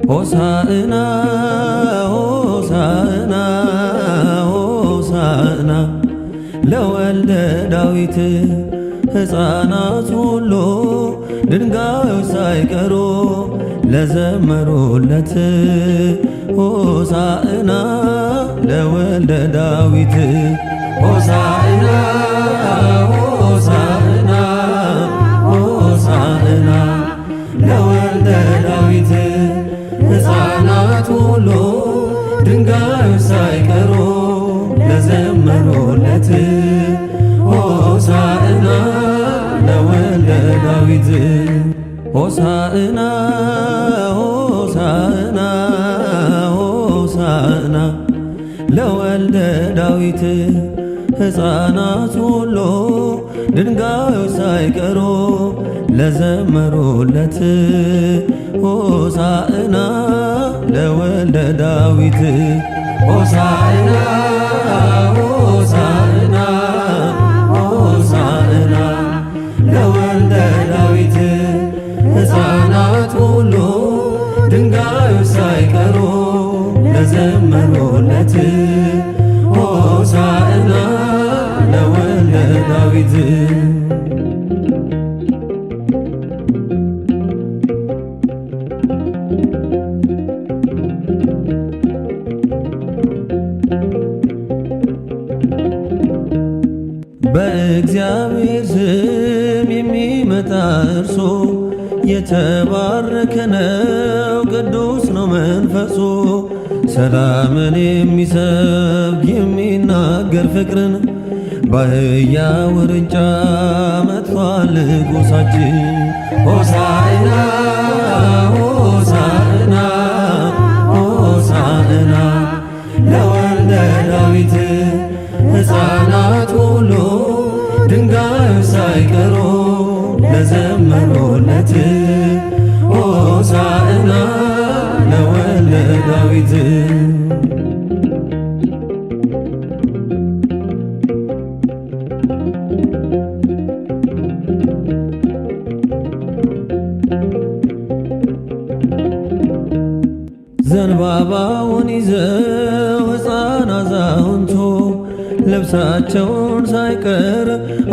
ሆሳዕና ሆሳዕና ሆሳዕና ለወልደ ዳዊት ሕፃናት ሁሉ ድንጋዮች ሳይቀሩ ለዘመሩለት ሆሳዕና ለወልደ ዳዊት ሆሳዕና ሆሳዕና ሆሳዕና ለወልደ ዳዊት ሕፃናት ሁሉ ድንጋዮች ሳይቀሩ ለዘመሩለት ሆሳዕና ለወልደ ዳዊት ሆሳዕና ሆሳዕና ሆሳዕና ለወልደ ዳዊት ሕፃናት ሁሉ ድንጋዮች ሳይቀሩ ለዘመሩለት ሆሳዕና ለወልደ ዳዊት ሆሳዕና ሆሳዕና ሆሳዕና ለወልደ ዳዊት ሕፃናት ሁሉ ድንጋዮች ሳይቀሩ ለዘመሩለት ሆሳዕና ለወልደ ዳዊት በእግዚአብሔር ስም የሚመጣ እርሱ የተባረከ ነው፣ ቅዱስ ነው መንፈሱ። ሰላምን የሚሰብክ የሚናገር ፍቅርን በአህያ ውርንጫ መጥቷል ንጉሣችን። ሆሳዕና ሆሳዕና ሆሳዕና ለወልደ ዳዊት ሕፃናት ሁሉ ድንጋዮች ሳይቀሩ ለዘመሩለት ሆሳዕና ለወልደ ዳዊት ዘንባባውን ይዘው ሕፃን አዛውንቱ ልብሳቸውን ሳይቀር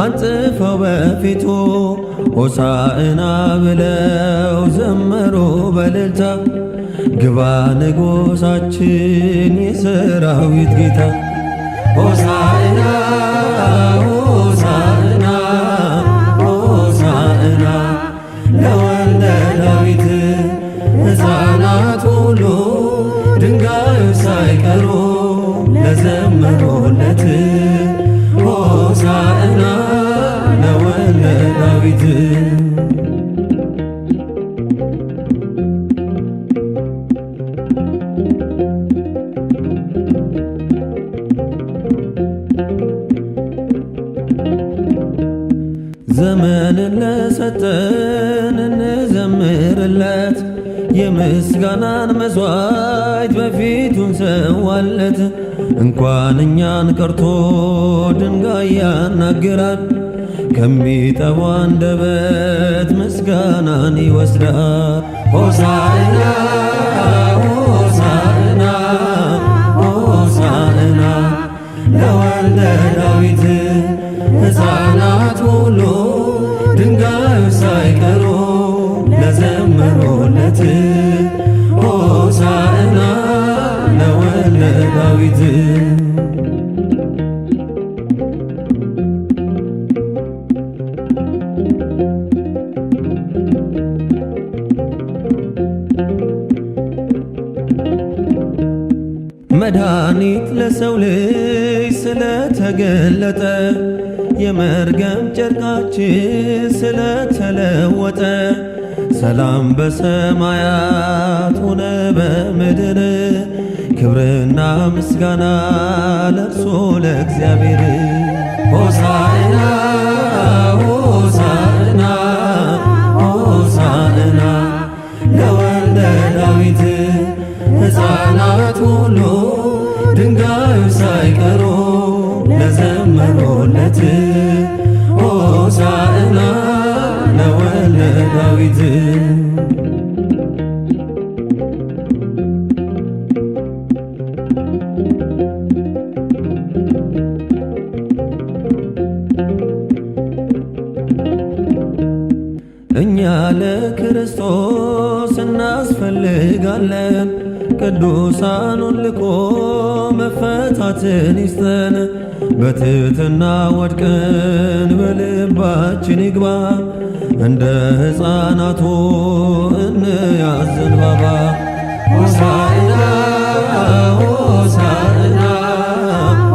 አንጽፈው በፊቱ ሆሳዕና ብለው ዘመሩ በእልልታ። ግባ ንጉሣችን የሰራዊት ጌታ ሆሳዕና ሆሳዕና ሆሳዕና ለወልደ ዳዊት ሕፃናት ሁሉ ድንጋዮች ሳይቀሩ ለዘመሩለት ሆሳዕና ለወልደ ዳዊት ዘመንን ለሰጠን እንዘምርለት፣ የምስጋናን መሥዋዕት በፊቱ እንሰዋለት። እንኳን እኛን ቀርቶ ድንጋይ ያናግራል፣ ከሚጠባው አንደበት ምስጋናን ይወስዳል። ሆሳዕና ሆሳዕና ሆሳዕና ለወልደ ዳዊት ሕፃናት ሁሉ ድንጋዮች ሳይቀሩ ለዘመሩለት ሆሳዕና ለወልደ ዳዊት መድኃኒት ለሰው ልጅ ስለተገለጠ የመርገም ጨርቃችን ስለተለወጠ ሰላም በሰማያት ሆነ በምድር ክብርና ምስጋና ለእርሱ ለእግዚአብሔር። ሆሳዕና ሆሳዕና ሆሳዕና ለወልደ ዳዊት ሕፃናት ሁሉ ድንጋዩ ሳይቀሩ ለዘመሩለት ሆሳዕና ለወልደ ዳዊት። እኛ ለክርስቶስ እናስፈልጋለን፣ ቅዱሳኑን ልኮ መፈታትን ይስጠን። በትሕትና ወድቀን በልባችን ይግባ፣ እንደ ሕፃናቱ እንያዝ ዘንባባ። ሆሳዕና ሆሳዕና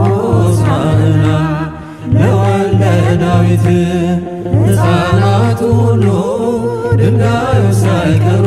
ሆሳዕና ለወልደ ዳዊት ሕፃናት ሁሉ ድንጋዩ ሳይቀሩ